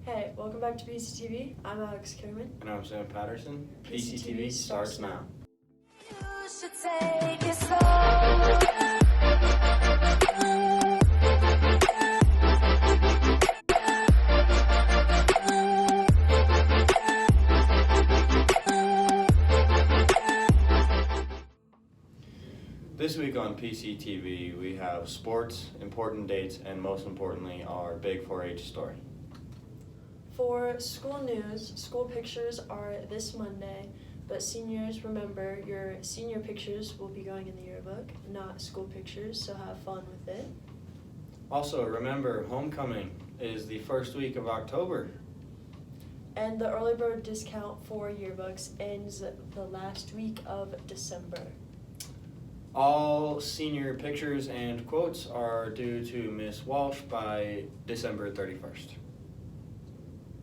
Hey, welcome back to PCTV. I'm Alex Kerman. And I'm Sam Patterson. PCTV starts now. You should take it slow. This week on PCTV, we have sports, important dates, and most importantly, our big 4-H story. For school news, school pictures are this Monday, but seniors, remember your senior pictures will be going in the yearbook, not school pictures, so have fun with it. Also, remember, homecoming is the first week of October. And the early bird discount for yearbooks ends the last week of December. All senior pictures and quotes are due to Miss Walsh by December 31st.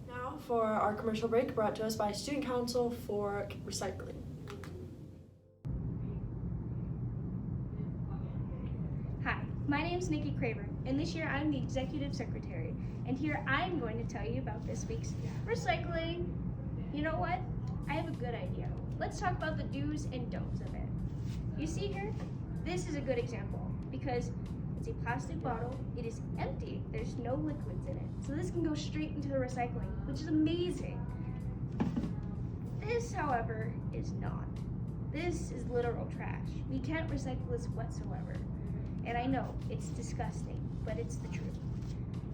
Now for our commercial break, brought to us by Student Council for Recycling. Hi, my name is Nikki Craver, and this year I'm the Executive Secretary, and here I'm going to tell you about this week's recycling. You know what? I have a good idea. Let's talk about the do's and don'ts of it. You see here, this is a good example because it's a plastic bottle, it is empty, there's no liquids in it, so this can go straight into the recycling, which is amazing. This, however, is not. This is literal trash. We can't recycle this whatsoever. And I know, it's disgusting, but it's the truth.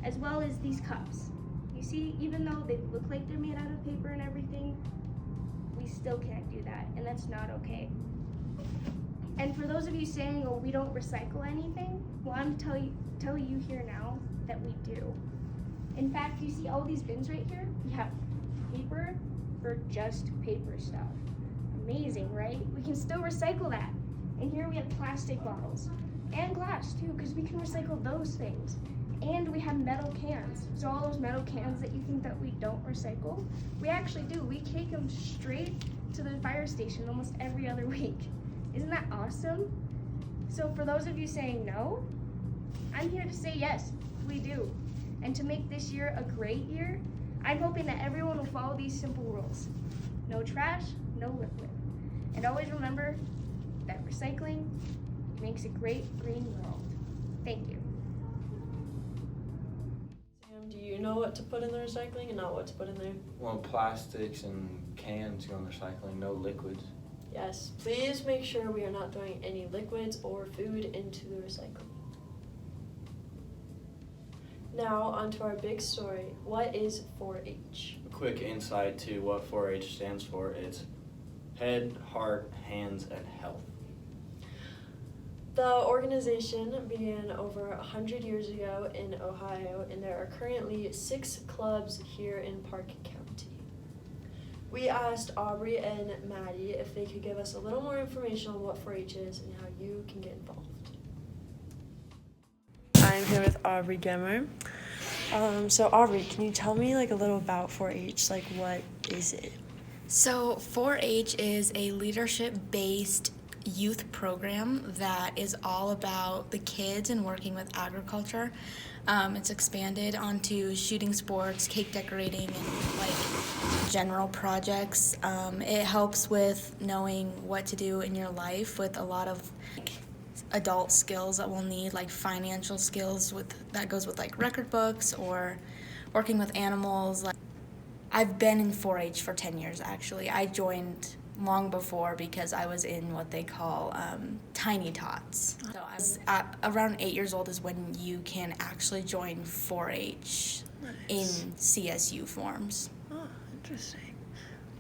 As well as these cups. You see, even though they look like they're made out of paper and everything, we still can't do that, and that's not okay. And for those of you saying, oh, we don't recycle anything, well, I'm tell you here now that we do. In fact, you see all these bins right here? We have paper for just paper stuff. Amazing, right? We can still recycle that. And here we have plastic bottles and glass too, because we can recycle those things. And we have metal cans. So all those metal cans that you think that we don't recycle, we actually do. We take them straight to the fire station almost every other week. Isn't that awesome? So for those of you saying no, I'm here to say yes, we do. And to make this year a great year, I'm hoping that everyone will follow these simple rules. No trash, no liquid. And always remember that recycling makes a great green world. Thank you. Sam, do you know what to put in the recycling and not what to put in there? Well, plastics and cans go in recycling, no liquids. Yes, please make sure we are not throwing any liquids or food into the recycling. Now, onto our big story. What is 4-H? A quick insight to what 4-H stands for. It's head, heart, hands, and health. The organization began over 100 years ago in Ohio, and there are currently 6 clubs here in Park County. We asked Aubrey and Maddie if they could give us a little more information on what 4-H is and how you can get involved. I'm here with Aubrey Gemmer. So Aubrey, can you tell me a little about 4-H? What is it? So 4-H is a leadership-based youth program that is all about the kids and working with agriculture. It's expanded onto shooting sports, cake decorating, and general projects. It helps with knowing what to do in your life with a lot of adult skills that we'll need, like financial skills that goes with record books or working with animals. I've been in 4-H for 10 years actually. I joined long before because I was in what they call tiny tots. So I was around 8 years old is when you can actually join 4-H in CSU forms. Oh, interesting.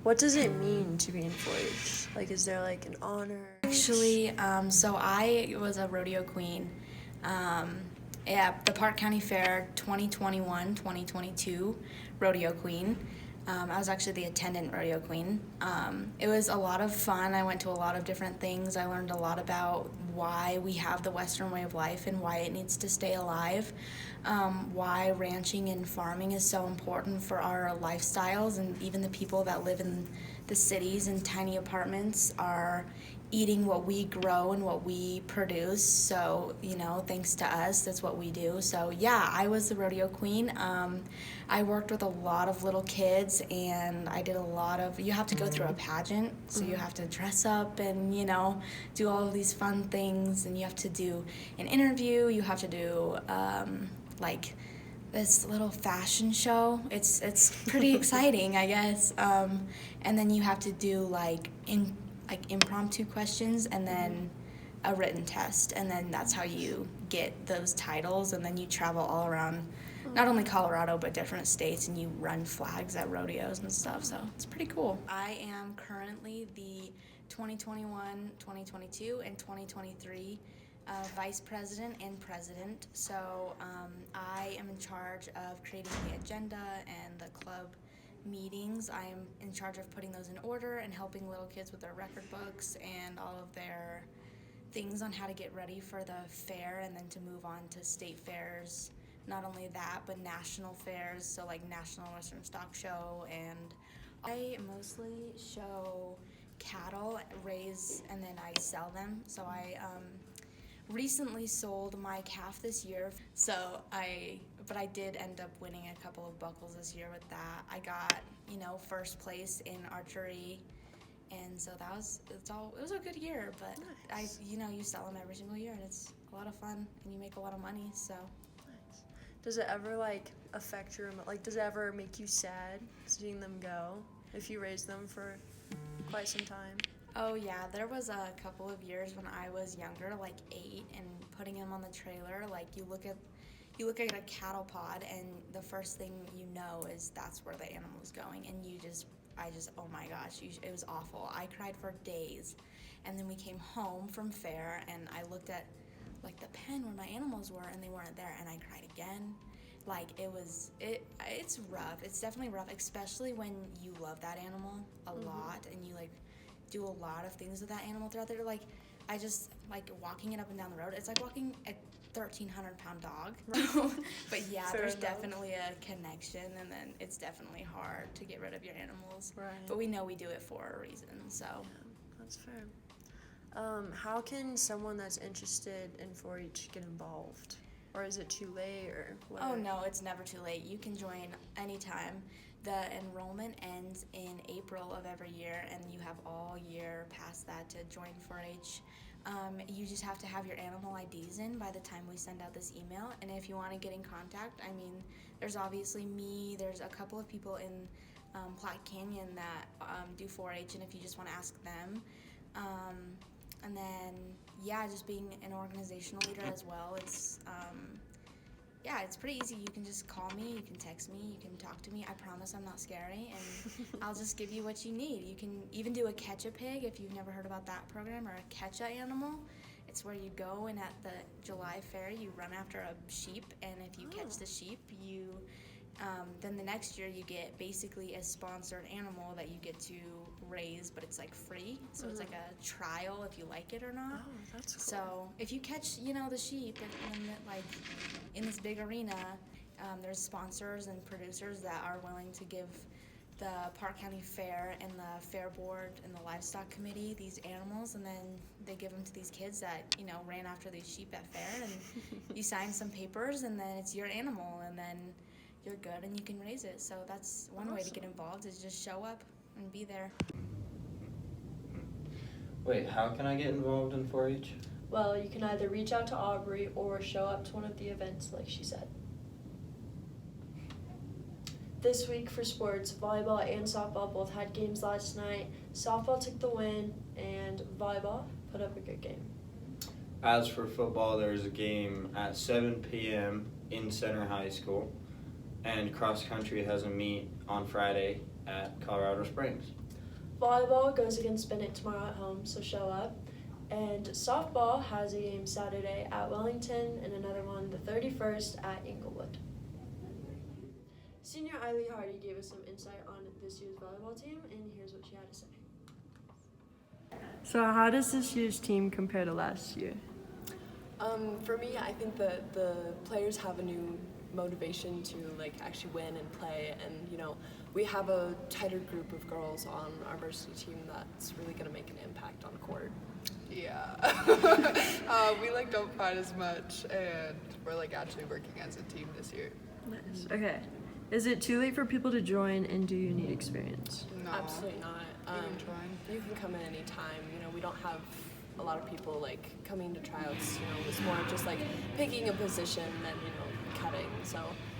What does it mean to be in 4-H? Is there an honor? Actually, so I was a rodeo queen at the Park County Fair 2021-2022 rodeo queen. I was actually the attendant rodeo queen. It was a lot of fun. I went to a lot of different things. I learned a lot about why we have the Western way of life and why it needs to stay alive, why ranching and farming is so important for our lifestyles, and even the people that live in the cities and tiny apartments are eating what we grow and what we produce. So, thanks to us, that's what we do. So, yeah, I was the rodeo queen. I worked with a lot of little kids, and I did you have to go through a pageant, so you have to dress up and, do all of these fun things, and you have to do an interview, you have to do, this little fashion show. It's pretty exciting, I guess. And then you have to do impromptu questions and then a written test, and then that's how you get those titles. And then you travel all around, not only Colorado but different states, and you run flags at rodeos and stuff. So it's pretty cool. I am currently the 2021, 2022, and 2023 vice president and president. So I am in charge of creating the agenda and the club meetings. I am in charge of putting those in order and helping little kids with their record books and all of their things on how to get ready for the fair, and then to move on to state fairs. Not only that, but national fairs, so like National Western Stock Show. And I mostly show cattle, raise, and then I sell them. So I recently sold my calf this year, but I did end up winning a couple of buckles this year with that. I got, first place in archery, and so it was a good year. But nice. You sell them every single year, and it's a lot of fun, and you make a lot of money. So nice. Does it ever affect your does it ever make you sad seeing them go if you raise them for quite some time? Oh yeah, there was a couple of years when I was younger, 8, and putting him on the trailer. You look at a cattle pod, and the first thing you know is that's where the animal's going, and oh my gosh, it was awful. I cried for days, and then we came home from fair, and I looked at the pen where my animals were, and they weren't there, and I cried again. It's rough. It's definitely rough, especially when you love that animal a lot, and you do a lot of things with that animal throughout there. I just walking it up and down the road. It's like walking a 1,300-pound dog. But yeah, there's definitely a connection, and then it's definitely hard to get rid of your animals. Right. But we know we do it for a reason, so. Yeah, that's fair. How can someone that's interested in 4-H get involved? Or is it too late, or whatever? Oh no, it's never too late. You can join anytime. The enrollment ends in April of every year, and you have all year past that to join 4-H. You just have to have your animal IDs in by the time we send out this email. And if you want to get in contact, there's obviously me, there's a couple of people in Platte Canyon that do 4-H, and if you just want to ask them. And then, just being an organizational leader as well. It's pretty easy. You can just call me, you can text me, you can talk to me. I promise I'm not scary, and I'll just give you what you need. You can even do a catch-a-pig if you've never heard about that program, or a catch-a-animal. It's where you go, and at the July fair, you run after a sheep, and if you catch the sheep, then the next year you get basically a sponsored animal that you get to raise, but it's free. So it's a trial if you like it or not. Oh, that's cool. So if you catch, the sheep, and in this big arena, there's sponsors and producers that are willing to give the Park County Fair and the Fair Board and the Livestock Committee these animals, and then they give them to these kids that, ran after these sheep at fair, and you sign some papers, and then it's your animal, and then you're good and you can raise it. So that's one way to get involved, is just show up and be there. Wait, how can I get involved in 4-H? Well, you can either reach out to Aubrey or show up to one of the events like she said. This week for sports, volleyball and softball both had games last night. Softball took the win, and volleyball put up a good game. As for football, there's a game at 7 p.m. in Center High School, and cross country has a meet on Friday at Colorado Springs. Volleyball goes against Bennett tomorrow at home, so show up. And softball has a game Saturday at Wellington, and another one the 31st at Inglewood. Senior Eiley Hardy gave us some insight on this year's volleyball team, and here's what she had to say. So how does this year's team compare to last year? For me, I think the players have a new motivation to like actually win and play. And you know, we have a tighter group of girls on our varsity team that's really going to make an impact on court. Yeah. We like don't fight as much, and we're like actually working as a team this year. Nice. Okay. Is it too late for people to join, and do you need experience? No. Absolutely not. Even trying. You can come in any time. You know, we don't have a lot of people like coming to tryouts. You know, it's more just like picking a position and you know cutting. So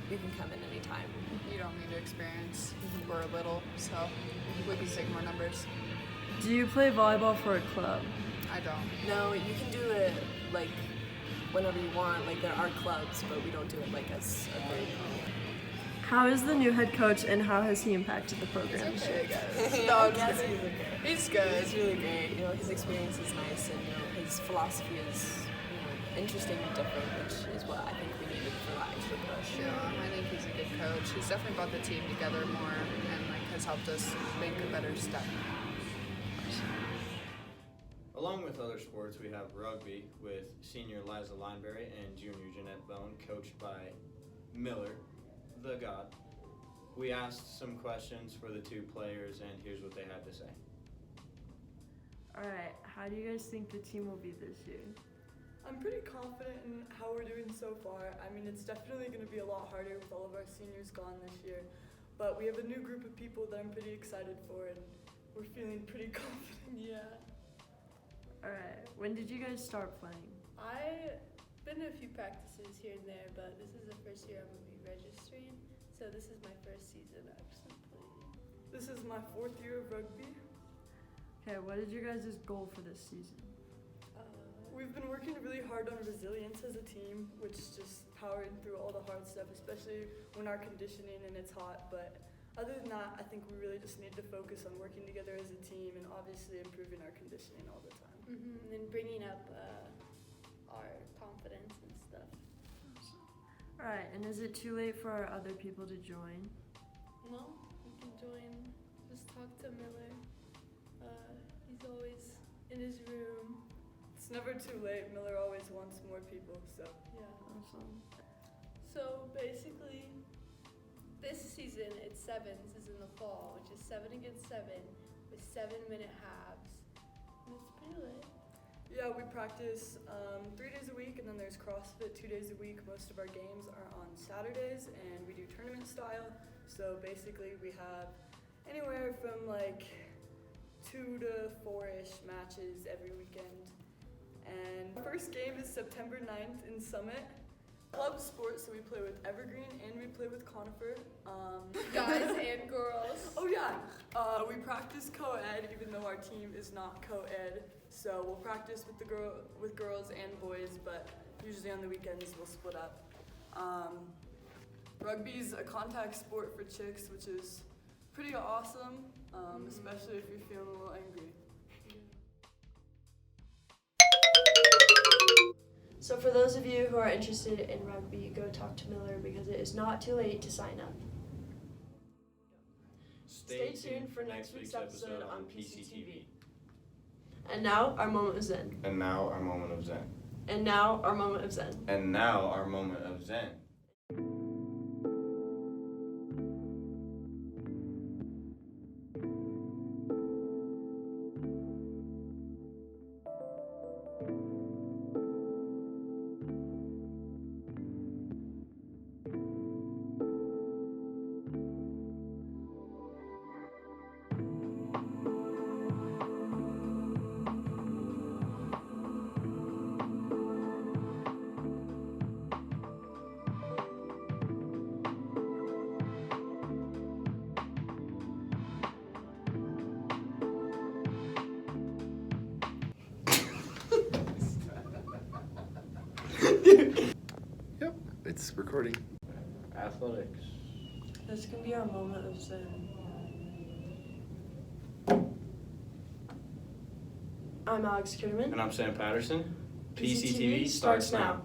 you can come in any time. You don't need experience. We're little, so we can take more numbers. Do you play volleyball for a club? I don't. No, you can do it like whenever you want. Like there are clubs, but we don't do it like as a group. How is the new head coach, and how has he impacted the program? Okay, guys. No, I'm just Yes, kidding. he's He's good. He's really great. You know, his experience is nice, and you know, his philosophy is interesting and different, which is what I think we needed for that extra push. Yeah, I think he's a good coach. He's definitely brought the team together more and like has helped us make a better step. Along with other sports, we have rugby with senior Liza Lineberry and junior Jeanette Bone, coached by Miller, the God. We asked some questions for the two players, and here's what they had to say. Alright, how do you guys think the team will be this year? I'm pretty confident in how we're doing so far. I mean, it's definitely going to be a lot harder with all of our seniors gone this year, but we have a new group of people that I'm pretty excited for, and we're feeling pretty confident. Yeah. Alright, when did you guys start playing? I've been to a few practices here and there, but this is the first year I'm going to be registering, so this is my first season actually playing. This is my 4th year of rugby. Okay, what is your guys' goal for this season? We've been working really hard on resilience as a team, which is just powering through all the hard stuff, especially when our conditioning and it's hot. But other than that, I think we really just need to focus on working together as a team and obviously improving our conditioning all the time. And then bringing up our confidence and stuff. Alright, and is it too late for our other people to join? No, you can join. Just talk to Miller. He's always in his room. It's never too late. Miller always wants more people, so. Yeah. Awesome. So basically, this season it's sevens is in the fall, which is 7 against 7 with 7-minute halves. And it's pretty lit. Yeah, we practice 3 days a week, and then there's CrossFit 2 days a week. Most of our games are on Saturdays, and we do tournament style. So basically, we have anywhere from like 2 to 4-ish matches every weekend. And first game is September 9th in Summit. Club sports, so we play with Evergreen and we play with Conifer. Guys and girls. Oh yeah, we practice co-ed even though our team is not co-ed. So we'll practice with girls and boys, but usually on the weekends we'll split up. Rugby's a contact sport for chicks, which is pretty awesome, especially if you're feeling a little angry. So for those of you who are interested in rugby, go talk to Miller because it is not too late to sign up. Stay tuned for next week's episode on PCTV. And now, our moment of Zen. And now our moment of Zen. And now, our moment of Zen. And now our moment of Zen. Yep, it's recording. Athletics. This can be our moment of Zen. I'm Alex Kitterman. And I'm Sam Patterson. PCTV starts now.